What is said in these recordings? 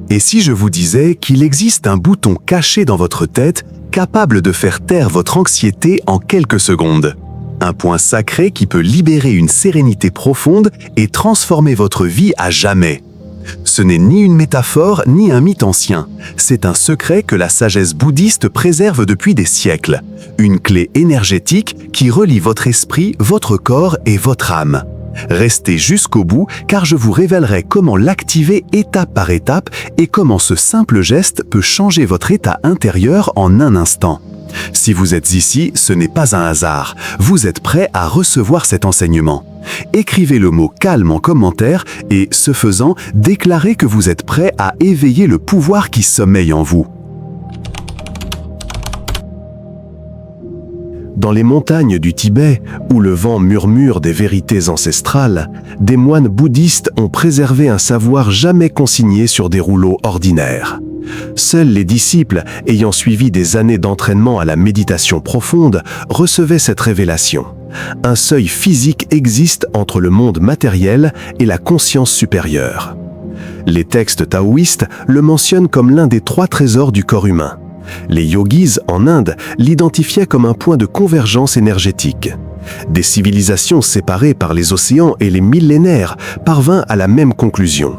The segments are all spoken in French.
Et si je vous disais qu'il existe un bouton caché dans votre tête capable de faire taire votre anxiété en quelques secondes? Un point sacré qui peut libérer une sérénité profonde et transformer votre vie à jamais. Ce n'est ni une métaphore ni un mythe ancien. C'est un secret que la sagesse bouddhiste préserve depuis des siècles. Une clé énergétique qui relie votre esprit, votre corps et votre âme. Restez jusqu'au bout car je vous révélerai comment l'activer étape par étape et comment ce simple geste peut changer votre état intérieur en un instant. Si vous êtes ici, ce n'est pas un hasard. Vous êtes prêt à recevoir cet enseignement. Écrivez le mot « calme » en commentaire et, ce faisant, déclarez que vous êtes prêt à éveiller le pouvoir qui sommeille en vous. Dans les montagnes du Tibet, où le vent murmure des vérités ancestrales, des moines bouddhistes ont préservé un savoir jamais consigné sur des rouleaux ordinaires. Seuls les disciples, ayant suivi des années d'entraînement à la méditation profonde, recevaient cette révélation. Un seuil physique existe entre le monde matériel et la conscience supérieure. Les textes taoïstes le mentionnent comme l'un des 3 trésors du corps humain. Les yogis, en Inde, l'identifiaient comme un point de convergence énergétique. Des civilisations séparées par les océans et les millénaires parvinrent à la même conclusion.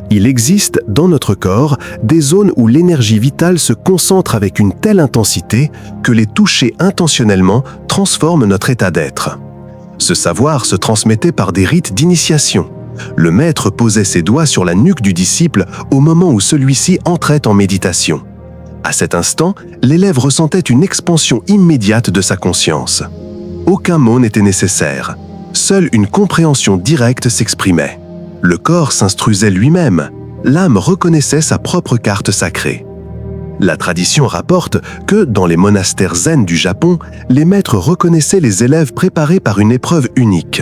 Il existe, dans notre corps, des zones où l'énergie vitale se concentre avec une telle intensité que les toucher intentionnellement transforme notre état d'être. Ce savoir se transmettait par des rites d'initiation. Le maître posait ses doigts sur la nuque du disciple au moment où celui-ci entrait en méditation. À cet instant, l'élève ressentait une expansion immédiate de sa conscience. Aucun mot n'était nécessaire. Seule une compréhension directe s'exprimait. Le corps s'instruisait lui-même. L'âme reconnaissait sa propre carte sacrée. La tradition rapporte que, dans les monastères zen du Japon, les maîtres reconnaissaient les élèves préparés par une épreuve unique.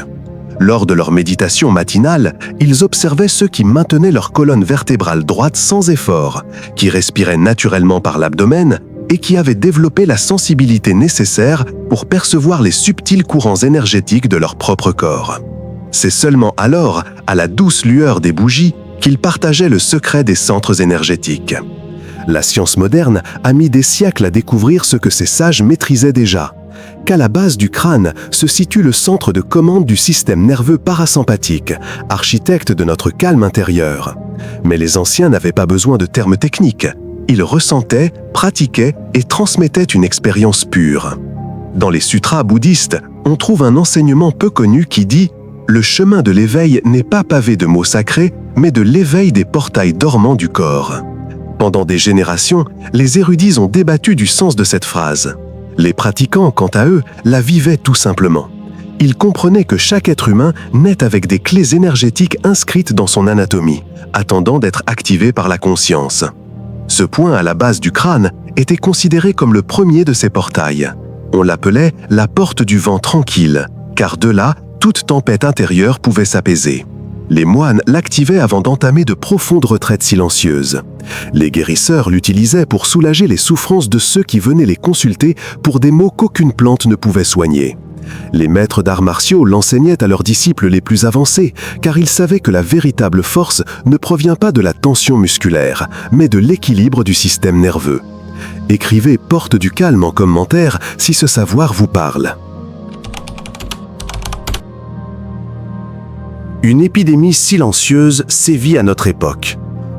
Lors de leur méditation matinale, ils observaient ceux qui maintenaient leur colonne vertébrale droite sans effort, qui respiraient naturellement par l'abdomen et qui avaient développé la sensibilité nécessaire pour percevoir les subtils courants énergétiques de leur propre corps. C'est seulement alors, à la douce lueur des bougies, qu'ils partageaient le secret des centres énergétiques. La science moderne a mis des siècles à découvrir ce que ces sages maîtrisaient déjà. Qu'à la base du crâne se situe le centre de commande du système nerveux parasympathique, architecte de notre calme intérieur. Mais les anciens n'avaient pas besoin de termes techniques. Ils ressentaient, pratiquaient et transmettaient une expérience pure. Dans les sutras bouddhistes, on trouve un enseignement peu connu qui dit « Le chemin de l'éveil n'est pas pavé de mots sacrés, mais de l'éveil des portails dormants du corps. » Pendant des générations, les érudits ont débattu du sens de cette phrase. Les pratiquants, quant à eux, la vivaient tout simplement. Ils comprenaient que chaque être humain naît avec des clés énergétiques inscrites dans son anatomie, attendant d'être activées par la conscience. Ce point à la base du crâne était considéré comme le premier de ces portails. On l'appelait la porte du vent tranquille, car de là, toute tempête intérieure pouvait s'apaiser. Les moines l'activaient avant d'entamer de profondes retraites silencieuses. Les guérisseurs l'utilisaient pour soulager les souffrances de ceux qui venaient les consulter pour des maux qu'aucune plante ne pouvait soigner. Les maîtres d'arts martiaux l'enseignaient à leurs disciples les plus avancés, car ils savaient que la véritable force ne provient pas de la tension musculaire, mais de l'équilibre du système nerveux. Écrivez « Porte du calme » en commentaire si ce savoir vous parle. Une épidémie silencieuse sévit à notre époque.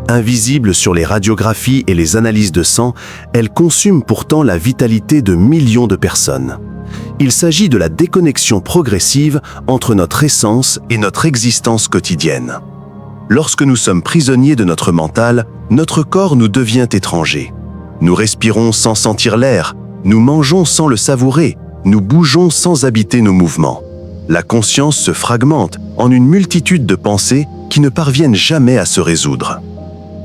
Invisible sur les radiographies et les analyses de sang, elle consume pourtant la vitalité de millions de personnes. Il s'agit de la déconnexion progressive entre notre essence et notre existence quotidienne. Lorsque nous sommes prisonniers de notre mental, notre corps nous devient étranger. Nous respirons sans sentir l'air, nous mangeons sans le savourer, nous bougeons sans habiter nos mouvements. La conscience se fragmente en une multitude de pensées qui ne parviennent jamais à se résoudre.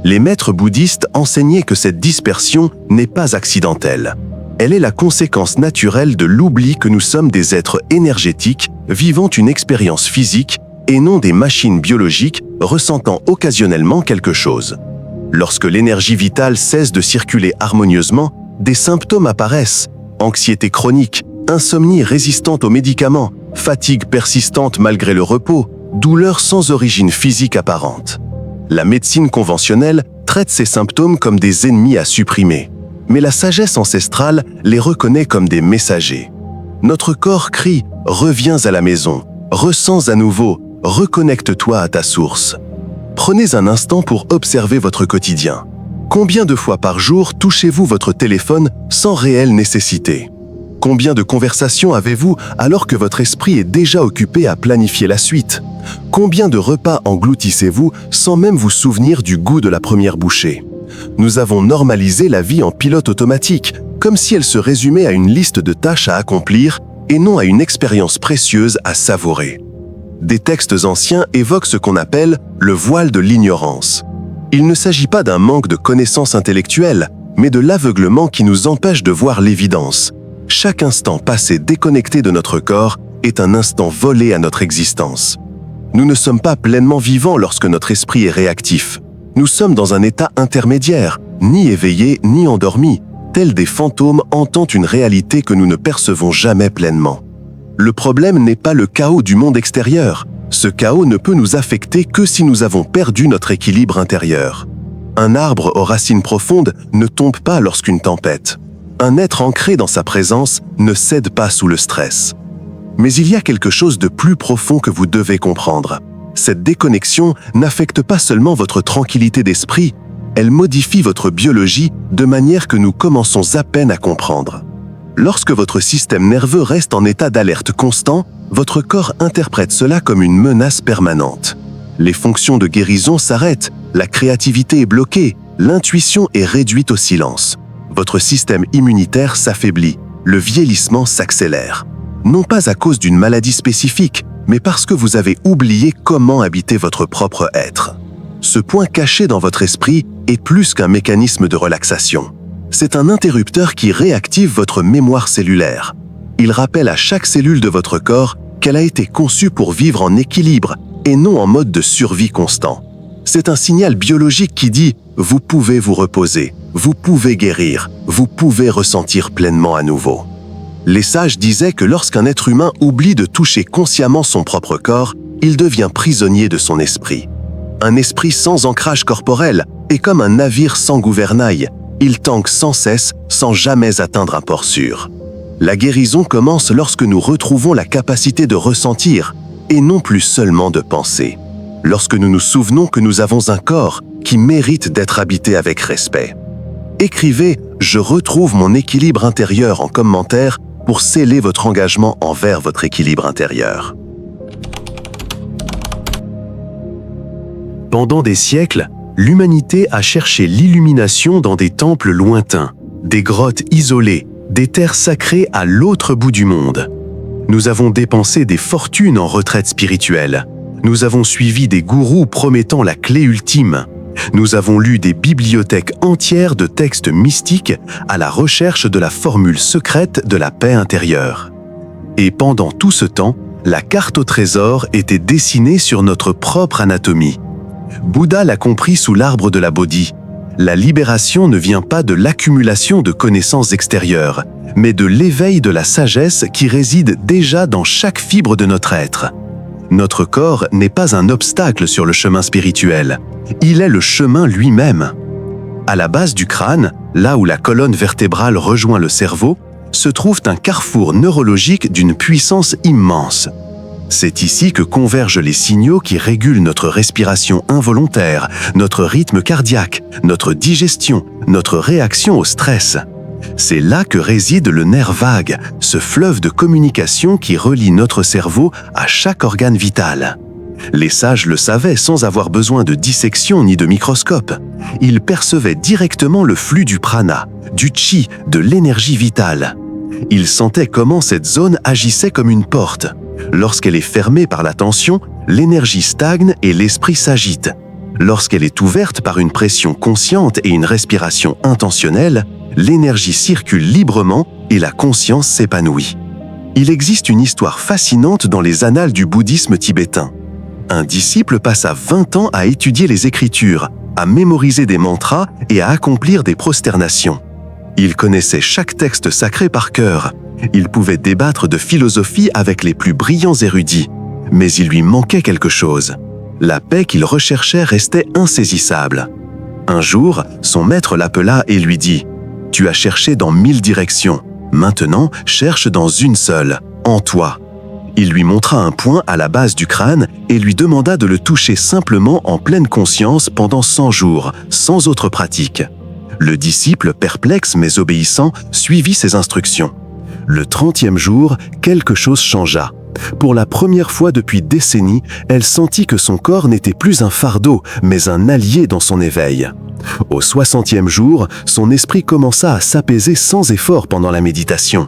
Les maîtres bouddhistes enseignaient que cette dispersion n'est pas accidentelle. Elle est la conséquence naturelle de l'oubli que nous sommes des êtres énergétiques vivant une expérience physique et non des machines biologiques ressentant occasionnellement quelque chose. Lorsque l'énergie vitale cesse de circuler harmonieusement, des symptômes apparaissent: anxiété chronique, insomnie résistante aux médicaments, fatigue persistante malgré le repos, douleur sans origine physique apparente. La médecine conventionnelle traite ces symptômes comme des ennemis à supprimer. Mais la sagesse ancestrale les reconnaît comme des messagers. Notre corps crie « Reviens à la maison, ressens à nouveau, reconnecte-toi à ta source ». Prenez un instant pour observer votre quotidien. Combien de fois par jour touchez-vous votre téléphone sans réelle nécessité? Combien de conversations avez-vous alors que votre esprit est déjà occupé à planifier la suite? Combien de repas engloutissez-vous sans même vous souvenir du goût de la première bouchée? Nous avons normalisé la vie en pilote automatique, comme si elle se résumait à une liste de tâches à accomplir et non à une expérience précieuse à savourer. Des textes anciens évoquent ce qu'on appelle le voile de l'ignorance. Il ne s'agit pas d'un manque de connaissances intellectuelles, mais de l'aveuglement qui nous empêche de voir l'évidence. Chaque instant passé déconnecté de notre corps est un instant volé à notre existence. Nous ne sommes pas pleinement vivants lorsque notre esprit est réactif. Nous sommes dans un état intermédiaire, ni éveillés ni endormis, tels des fantômes hantant une réalité que nous ne percevons jamais pleinement. Le problème n'est pas le chaos du monde extérieur. Ce chaos ne peut nous affecter que si nous avons perdu notre équilibre intérieur. Un arbre aux racines profondes ne tombe pas lorsqu'une tempête. Un être ancré dans sa présence ne cède pas sous le stress. Mais il y a quelque chose de plus profond que vous devez comprendre. Cette déconnexion n'affecte pas seulement votre tranquillité d'esprit, elle modifie votre biologie de manière que nous commençons à peine à comprendre. Lorsque votre système nerveux reste en état d'alerte constant, votre corps interprète cela comme une menace permanente. Les fonctions de guérison s'arrêtent, la créativité est bloquée, l'intuition est réduite au silence. Votre système immunitaire s'affaiblit, le vieillissement s'accélère. Non pas à cause d'une maladie spécifique, mais parce que vous avez oublié comment habiter votre propre être. Ce point caché dans votre esprit est plus qu'un mécanisme de relaxation. C'est un interrupteur qui réactive votre mémoire cellulaire. Il rappelle à chaque cellule de votre corps qu'elle a été conçue pour vivre en équilibre et non en mode de survie constant. C'est un signal biologique qui dit « vous pouvez vous reposer, vous pouvez guérir, vous pouvez ressentir pleinement à nouveau ». Les sages disaient que lorsqu'un être humain oublie de toucher consciemment son propre corps, il devient prisonnier de son esprit. Un esprit sans ancrage corporel est comme un navire sans gouvernail. Il tangue sans cesse, sans jamais atteindre un port sûr. La guérison commence lorsque nous retrouvons la capacité de ressentir, et non plus seulement de penser. Lorsque nous nous souvenons que nous avons un corps qui mérite d'être habité avec respect. Écrivez « Je retrouve mon équilibre intérieur » en commentaire pour sceller votre engagement envers votre équilibre intérieur. Pendant des siècles, l'humanité a cherché l'illumination dans des temples lointains, des grottes isolées, des terres sacrées à l'autre bout du monde. Nous avons dépensé des fortunes en retraite spirituelle. Nous avons suivi des gourous promettant la clé ultime. Nous avons lu des bibliothèques entières de textes mystiques à la recherche de la formule secrète de la paix intérieure. Et pendant tout ce temps, la carte au trésor était dessinée sur notre propre anatomie. Bouddha l'a compris sous l'arbre de la Bodhi. La libération ne vient pas de l'accumulation de connaissances extérieures, mais de l'éveil de la sagesse qui réside déjà dans chaque fibre de notre être. Notre corps n'est pas un obstacle sur le chemin spirituel, il est le chemin lui-même. À la base du crâne, là où la colonne vertébrale rejoint le cerveau, se trouve un carrefour neurologique d'une puissance immense. C'est ici que convergent les signaux qui régulent notre respiration involontaire, notre rythme cardiaque, notre digestion, notre réaction au stress. C'est là que réside le nerf vague, ce fleuve de communication qui relie notre cerveau à chaque organe vital. Les sages le savaient sans avoir besoin de dissection ni de microscope. Ils percevaient directement le flux du prana, du chi, de l'énergie vitale. Ils sentaient comment cette zone agissait comme une porte. Lorsqu'elle est fermée par la tension, l'énergie stagne et l'esprit s'agite. Lorsqu'elle est ouverte par une pression consciente et une respiration intentionnelle, l'énergie circule librement et la conscience s'épanouit. Il existe une histoire fascinante dans les annales du bouddhisme tibétain. Un disciple passa 20 ans à étudier les écritures, à mémoriser des mantras et à accomplir des prosternations. Il connaissait chaque texte sacré par cœur. Il pouvait débattre de philosophie avec les plus brillants érudits. Mais il lui manquait quelque chose. La paix qu'il recherchait restait insaisissable. Un jour, son maître l'appela et lui dit « Tu as cherché dans 1000 directions. Maintenant, cherche dans une seule, en toi. » Il lui montra un point à la base du crâne et lui demanda de le toucher simplement en pleine conscience pendant 100 jours, sans autre pratique. Le disciple, perplexe mais obéissant, suivit ses instructions. Le 30e jour, quelque chose changea. Pour la première fois depuis décennies, elle sentit que son corps n'était plus un fardeau, mais un allié dans son éveil. Au 60e jour, son esprit commença à s'apaiser sans effort pendant la méditation.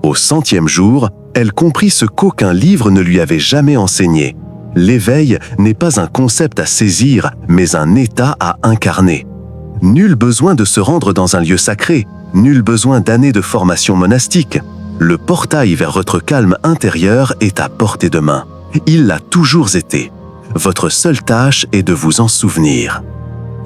Au 100e jour, elle comprit ce qu'aucun livre ne lui avait jamais enseigné. L'éveil n'est pas un concept à saisir, mais un état à incarner. Nul besoin de se rendre dans un lieu sacré, nul besoin d'années de formation monastique. Le portail vers votre calme intérieur est à portée de main. Il l'a toujours été. Votre seule tâche est de vous en souvenir.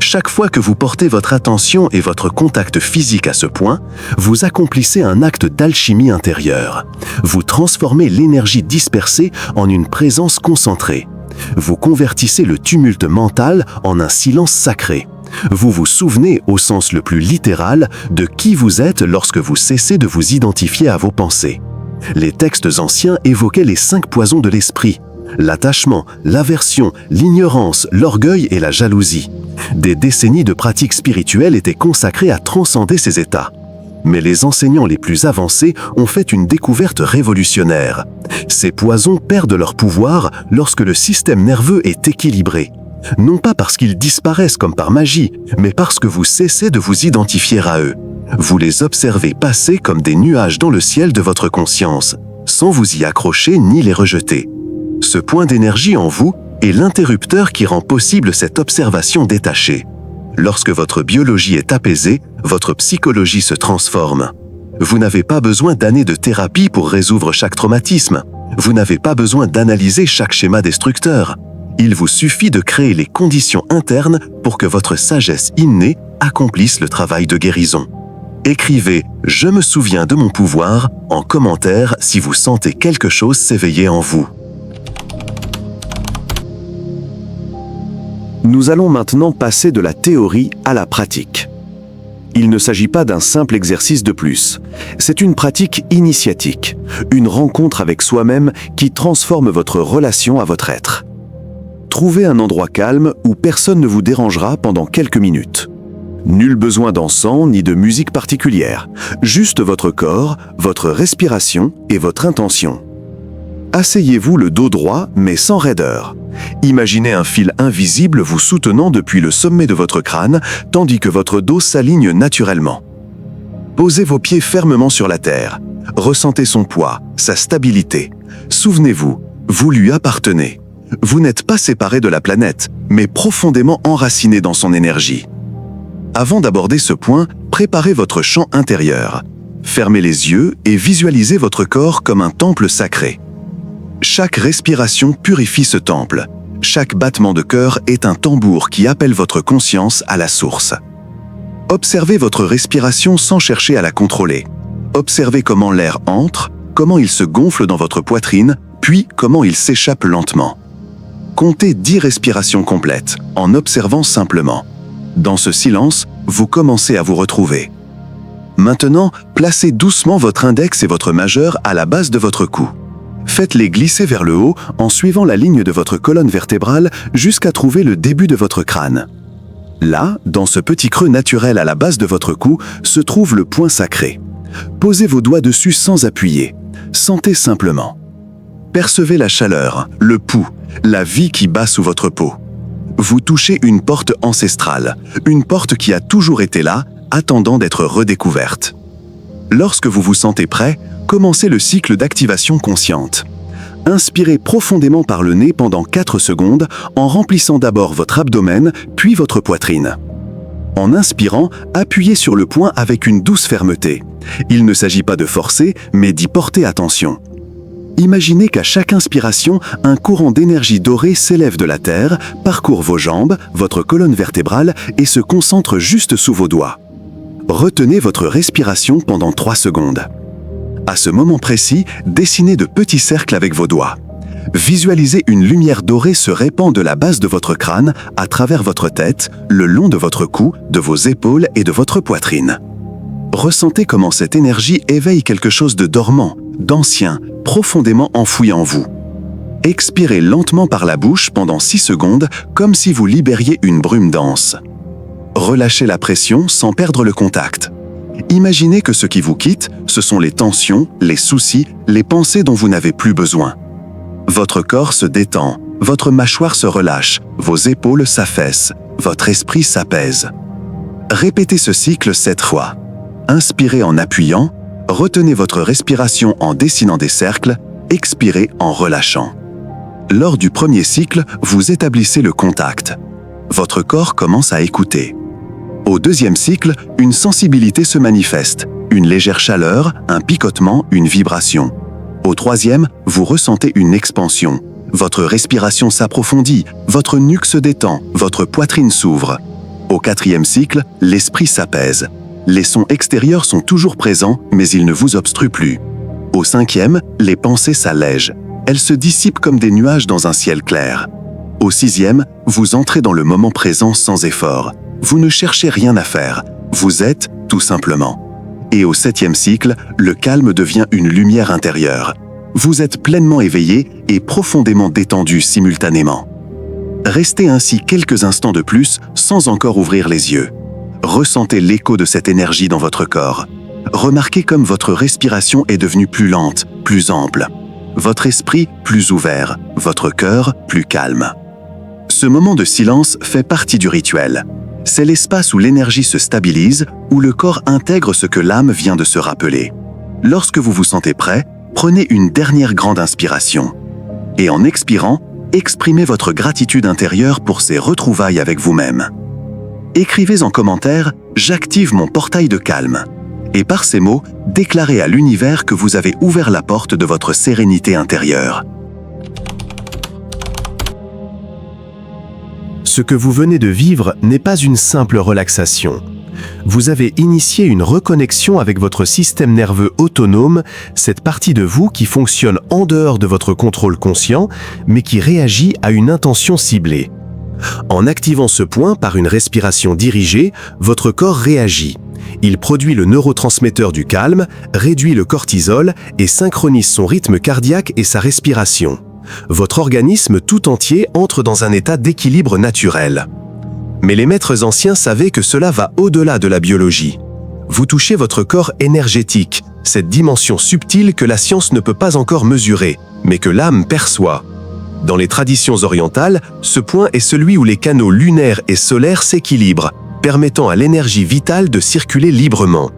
Chaque fois que vous portez votre attention et votre contact physique à ce point, vous accomplissez un acte d'alchimie intérieure. Vous transformez l'énergie dispersée en une présence concentrée. Vous convertissez le tumulte mental en un silence sacré. Vous vous souvenez, au sens le plus littéral, de qui vous êtes lorsque vous cessez de vous identifier à vos pensées. Les textes anciens évoquaient les 5 poisons de l'esprit: l'attachement, l'aversion, l'ignorance, l'orgueil et la jalousie. Des décennies de pratiques spirituelles étaient consacrées à transcender ces états. Mais les enseignants les plus avancés ont fait une découverte révolutionnaire. Ces poisons perdent leur pouvoir lorsque le système nerveux est équilibré. Non pas parce qu'ils disparaissent comme par magie, mais parce que vous cessez de vous identifier à eux. Vous les observez passer comme des nuages dans le ciel de votre conscience, sans vous y accrocher ni les rejeter. Ce point d'énergie en vous est l'interrupteur qui rend possible cette observation détachée. Lorsque votre biologie est apaisée, votre psychologie se transforme. Vous n'avez pas besoin d'années de thérapie pour résoudre chaque traumatisme. Vous n'avez pas besoin d'analyser chaque schéma destructeur. Il vous suffit de créer les conditions internes pour que votre sagesse innée accomplisse le travail de guérison. Écrivez « Je me souviens de mon pouvoir » en commentaire si vous sentez quelque chose s'éveiller en vous. Nous allons maintenant passer de la théorie à la pratique. Il ne s'agit pas d'un simple exercice de plus. C'est une pratique initiatique, une rencontre avec soi-même qui transforme votre relation à votre être. Trouvez un endroit calme où personne ne vous dérangera pendant quelques minutes. Nul besoin d'encens ni de musique particulière, juste votre corps, votre respiration et votre intention. Asseyez-vous le dos droit mais sans raideur. Imaginez un fil invisible vous soutenant depuis le sommet de votre crâne, tandis que votre dos s'aligne naturellement. Posez vos pieds fermement sur la terre. Ressentez son poids, sa stabilité. Souvenez-vous, vous lui appartenez. Vous n'êtes pas séparé de la planète, mais profondément enraciné dans son énergie. Avant d'aborder ce point, préparez votre champ intérieur. Fermez les yeux et visualisez votre corps comme un temple sacré. Chaque respiration purifie ce temple. Chaque battement de cœur est un tambour qui appelle votre conscience à la source. Observez votre respiration sans chercher à la contrôler. Observez comment l'air entre, comment il se gonfle dans votre poitrine, puis comment il s'échappe lentement. Comptez 10 respirations complètes, en observant simplement. Dans ce silence, vous commencez à vous retrouver. Maintenant, placez doucement votre index et votre majeur à la base de votre cou. Faites-les glisser vers le haut en suivant la ligne de votre colonne vertébrale jusqu'à trouver le début de votre crâne. Là, dans ce petit creux naturel à la base de votre cou, se trouve le point sacré. Posez vos doigts dessus sans appuyer. Sentez simplement. Percevez la chaleur, le pouls, la vie qui bat sous votre peau. Vous touchez une porte ancestrale, une porte qui a toujours été là, attendant d'être redécouverte. Lorsque vous vous sentez prêt, commencez le cycle d'activation consciente. Inspirez profondément par le nez pendant 4 secondes en remplissant d'abord votre abdomen, puis votre poitrine. En inspirant, appuyez sur le point avec une douce fermeté. Il ne s'agit pas de forcer, mais d'y porter attention. Imaginez qu'à chaque inspiration, un courant d'énergie dorée s'élève de la terre, parcourt vos jambes, votre colonne vertébrale et se concentre juste sous vos doigts. Retenez votre respiration pendant 3 secondes. À ce moment précis, dessinez de petits cercles avec vos doigts. Visualisez une lumière dorée se répand de la base de votre crâne à travers votre tête, le long de votre cou, de vos épaules et de votre poitrine. Ressentez comment cette énergie éveille quelque chose de dormant, d'ancien, profondément enfoui en vous. Expirez lentement par la bouche pendant 6 secondes, comme si vous libériez une brume dense. Relâchez la pression sans perdre le contact. Imaginez que ce qui vous quitte, ce sont les tensions, les soucis, les pensées dont vous n'avez plus besoin. Votre corps se détend, votre mâchoire se relâche, vos épaules s'affaissent, votre esprit s'apaise. Répétez ce cycle 7 fois. Inspirez en appuyant, retenez votre respiration en dessinant des cercles, expirez en relâchant. Lors du premier cycle, vous établissez le contact. Votre corps commence à écouter. Au deuxième cycle, une sensibilité se manifeste, une légère chaleur, un picotement, une vibration. Au troisième, vous ressentez une expansion. Votre respiration s'approfondit, votre nuque se détend, votre poitrine s'ouvre. Au quatrième cycle, l'esprit s'apaise. Les sons extérieurs sont toujours présents, mais ils ne vous obstruent plus. Au cinquième, les pensées s'allègent. Elles se dissipent comme des nuages dans un ciel clair. Au sixième, vous entrez dans le moment présent sans effort. Vous ne cherchez rien à faire. Vous êtes tout simplement. Et au septième cycle, le calme devient une lumière intérieure. Vous êtes pleinement éveillé et profondément détendu simultanément. Restez ainsi quelques instants de plus sans encore ouvrir les yeux. Ressentez l'écho de cette énergie dans votre corps. Remarquez comme votre respiration est devenue plus lente, plus ample. Votre esprit plus ouvert, votre cœur plus calme. Ce moment de silence fait partie du rituel. C'est l'espace où l'énergie se stabilise, où le corps intègre ce que l'âme vient de se rappeler. Lorsque vous vous sentez prêt, prenez une dernière grande inspiration. Et en expirant, exprimez votre gratitude intérieure pour ces retrouvailles avec vous-même. Écrivez en commentaire « J'active mon portail de calme » et par ces mots, déclarez à l'univers que vous avez ouvert la porte de votre sérénité intérieure. Ce que vous venez de vivre n'est pas une simple relaxation. Vous avez initié une reconnexion avec votre système nerveux autonome, cette partie de vous qui fonctionne en dehors de votre contrôle conscient, mais qui réagit à une intention ciblée. En activant ce point par une respiration dirigée, votre corps réagit. Il produit le neurotransmetteur du calme, réduit le cortisol et synchronise son rythme cardiaque et sa respiration. Votre organisme tout entier entre dans un état d'équilibre naturel. Mais les maîtres anciens savaient que cela va au-delà de la biologie. Vous touchez votre corps énergétique, cette dimension subtile que la science ne peut pas encore mesurer, mais que l'âme perçoit. Dans les traditions orientales, ce point est celui où les canaux lunaires et solaires s'équilibrent, permettant à l'énergie vitale de circuler librement.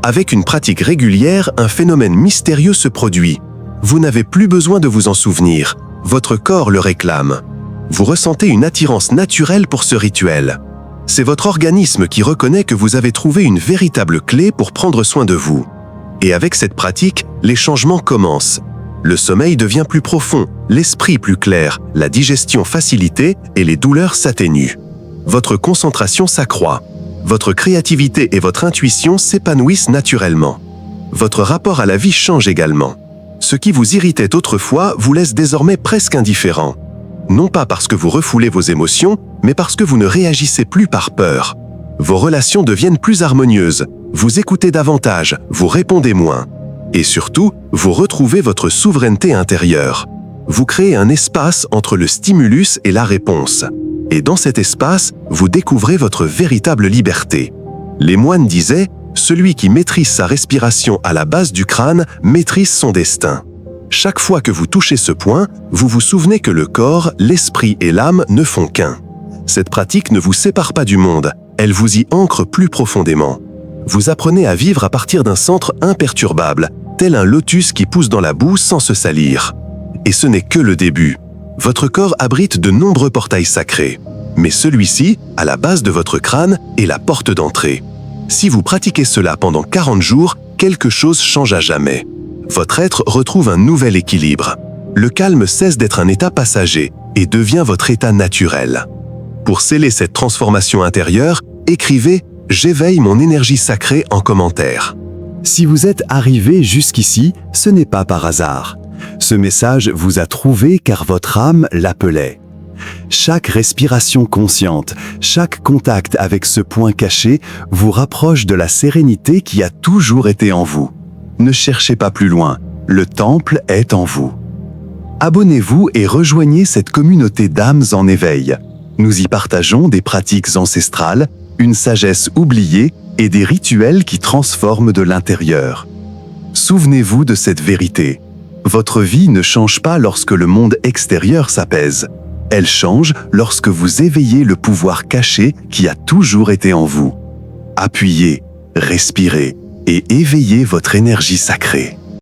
Avec une pratique régulière, un phénomène mystérieux se produit. Vous n'avez plus besoin de vous en souvenir, votre corps le réclame. Vous ressentez une attirance naturelle pour ce rituel. C'est votre organisme qui reconnaît que vous avez trouvé une véritable clé pour prendre soin de vous. Et avec cette pratique, les changements commencent. Le sommeil devient plus profond, l'esprit plus clair, la digestion facilitée et les douleurs s'atténuent. Votre concentration s'accroît. Votre créativité et votre intuition s'épanouissent naturellement. Votre rapport à la vie change également. Ce qui vous irritait autrefois vous laisse désormais presque indifférent. Non pas parce que vous refoulez vos émotions, mais parce que vous ne réagissez plus par peur. Vos relations deviennent plus harmonieuses, vous écoutez davantage, vous répondez moins. Et surtout, vous retrouvez votre souveraineté intérieure. Vous créez un espace entre le stimulus et la réponse. Et dans cet espace, vous découvrez votre véritable liberté. Les moines disaient « Celui qui maîtrise sa respiration à la base du crâne maîtrise son destin ». Chaque fois que vous touchez ce point, vous vous souvenez que le corps, l'esprit et l'âme ne font qu'un. Cette pratique ne vous sépare pas du monde, elle vous y ancre plus profondément. Vous apprenez à vivre à partir d'un centre imperturbable, tel un lotus qui pousse dans la boue sans se salir. Et ce n'est que le début. Votre corps abrite de nombreux portails sacrés. Mais celui-ci, à la base de votre crâne, est la porte d'entrée. Si vous pratiquez cela pendant 40 jours, quelque chose change à jamais. Votre être retrouve un nouvel équilibre. Le calme cesse d'être un état passager et devient votre état naturel. Pour sceller cette transformation intérieure, écrivez « J'éveille mon énergie sacrée » en commentaire. Si vous êtes arrivé jusqu'ici, ce n'est pas par hasard. Ce message vous a trouvé car votre âme l'appelait. Chaque respiration consciente, chaque contact avec ce point caché vous rapproche de la sérénité qui a toujours été en vous. Ne cherchez pas plus loin, le temple est en vous. Abonnez-vous et rejoignez cette communauté d'âmes en éveil. Nous y partageons des pratiques ancestrales, une sagesse oubliée et des rituels qui transforment de l'intérieur. Souvenez-vous de cette vérité. Votre vie ne change pas lorsque le monde extérieur s'apaise. Elle change lorsque vous éveillez le pouvoir caché qui a toujours été en vous. Appuyez, respirez et éveillez votre énergie sacrée.